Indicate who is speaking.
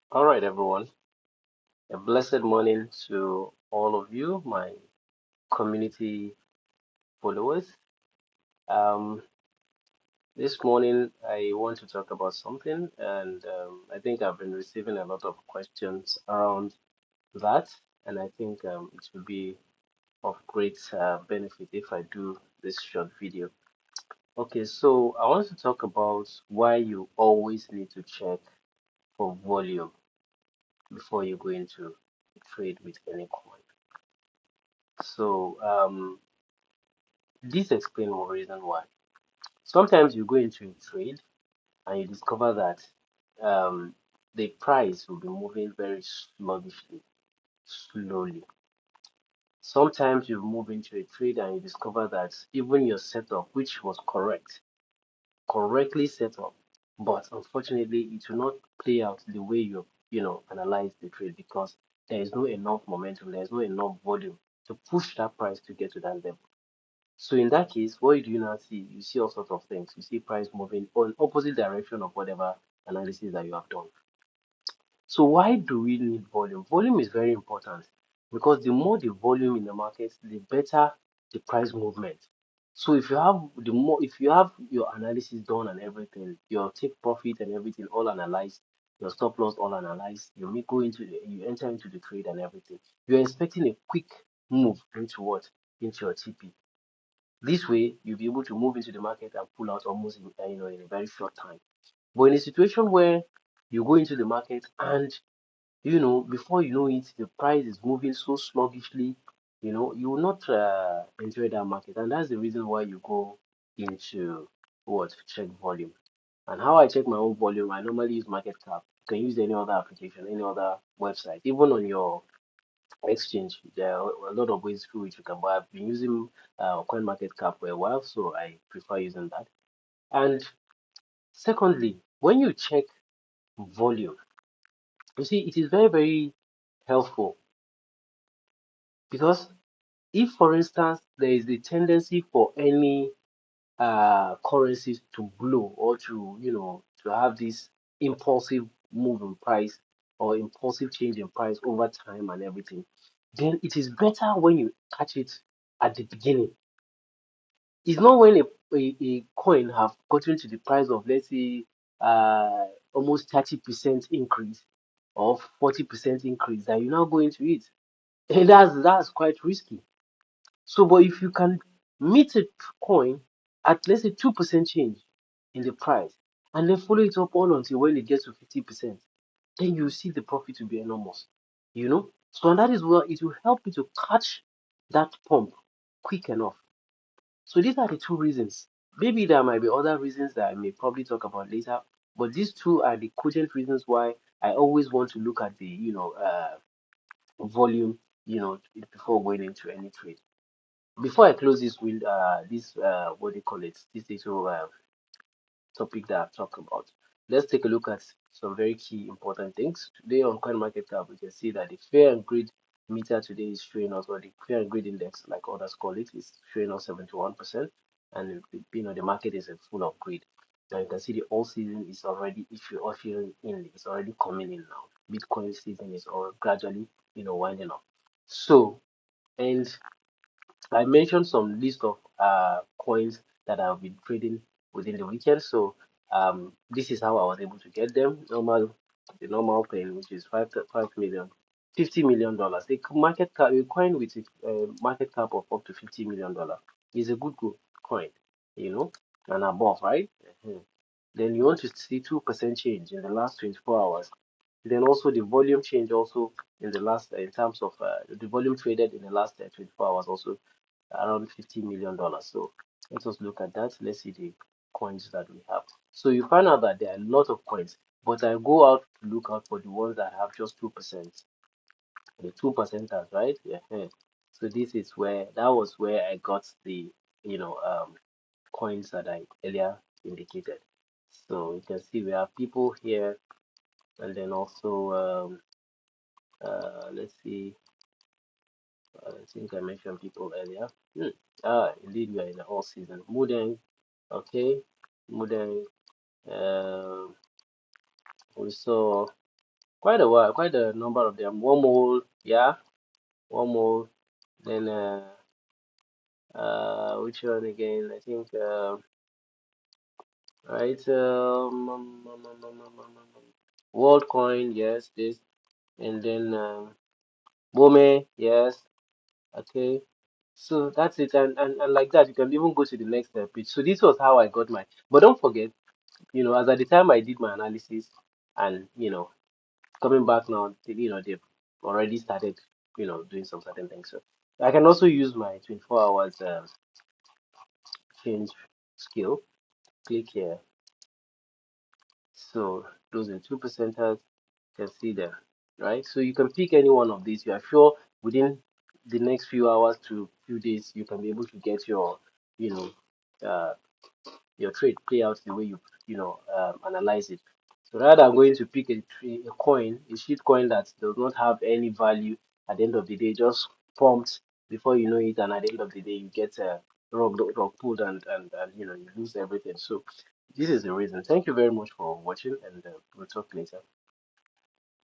Speaker 1: All right, everyone. A blessed morning to all of you, my community followers. Um, this morning, I want to talk about something, and I think I've been receiving a lot of questions around that, and I think it will be of great benefit if I do this short video. Okay, so I want to talk about why you always need to check for volume before you go into trade with any coin. So, this explains one reason why. Sometimes you go into a trade and you discover that um, the price will be moving very sluggishly, slowly. Sometimes you move into a trade and you discover that even your setup, which was correctly set up, but unfortunately it will not play out the way you analyze the trade because there is no enough momentum, there is no enough volume to push that price to get to that level. So in that case, what do you now see? You see all sorts of things. You see price moving on opposite direction of whatever analysis that you have done. So why do we need volume? Volume is very important because the more the volume in the market, the better the price movement. So if you have your analysis done and everything, your take profit and everything all analyzed, your stop loss all analyzed, you enter into the trade and everything. You're expecting a quick move into what? Into your TP. This way, you'll be able to move into the market and pull out almost in a very short time. But in a situation where you go into the market and before you know it, the price is moving so sluggishly, you will not enjoy that market, and that's the reason why you go into what check volume. And how I check my own volume, I normally use market cap. You can use any other application, any other website, even on your exchange. There are a lot of ways through which you can buy. I've been using CoinMarketCap for a while, so I prefer using that. And secondly, when you check volume, you see it is very, very helpful because if, for instance, there is a tendency for any currencies to blow or to have this impulsive move in price or impulsive change in price over time and everything, then it is better when you catch it at the beginning. It's not when a coin have gotten to the price of, let's say, almost 30% increase or 40% increase that you now go into it. And that's quite risky. So, but if you can meet a coin at, let's say, 2% change in the price and then follow it up all until when it gets to 50%, then you see the profit to be enormous. So, and that is where it will help you to catch that pump quick enough. So these are the two reasons. Maybe there might be other reasons that I may probably talk about later, but these two are the cogent reasons why I always want to look at the volume before going into any trade. Before I close this what do you call it, this little topic that I've talked about, let's take a look at some very key important things. Today on CoinMarketCap, we can see that the fear and greed meter today is showing us, or the fear and greed index, like others call it, is showing us 71%. And the market is full of greed. Now you can see the all season is already issuing in, it's already coming in now. Bitcoin season is all gradually, winding up. So, and I mentioned some list of coins that I've been trading within the weekend. So this is how I was able to get them. The normal coin, which is 5 million, $50 million. A coin with a market cap of up to $50 million is a good coin, you know, and above, right? Mhm. Then you want to see 2% change in the last 24 hours. Then also the volume change also in the last in terms of the volume traded in the last 24 hours also around $50 million. So let us look at that. Let's see the coins that we have. So you find out that there are a lot of coins, but I go out to look out for the ones that have just 2%. The 2%ers, right? Yeah. So that was where I got the coins that I earlier indicated. So you can see we have people here, and then also let's see. I think I mentioned people earlier. Indeed, we are in the all season. Mudeng, okay. Mudeng, uh, we saw quite a while, quite a number of them. One more, yeah, one more. Then which one again? I think right. WorldCoin, yes, this, and then Bome, yes, okay. So that's it, and like that, you can even go to the next page. So this was how I got my. But don't forget, as at the time I did my analysis, and coming back now, they've already started, doing some certain things. So I can also use my 24 hours change skill. Click here. So those are 2%ers. You can see there, right? So you can pick any one of these. You are sure within the next few hours to few days, you can be able to get you know, uh, your trade play out the way you analyze it. So rather than going to pick a coin, a shit coin that does not have any value at the end of the day, just pumped before you know it, and at the end of the day, you get rug pulled and you lose everything. So this is the reason. Thank you very much for watching, and we'll talk later.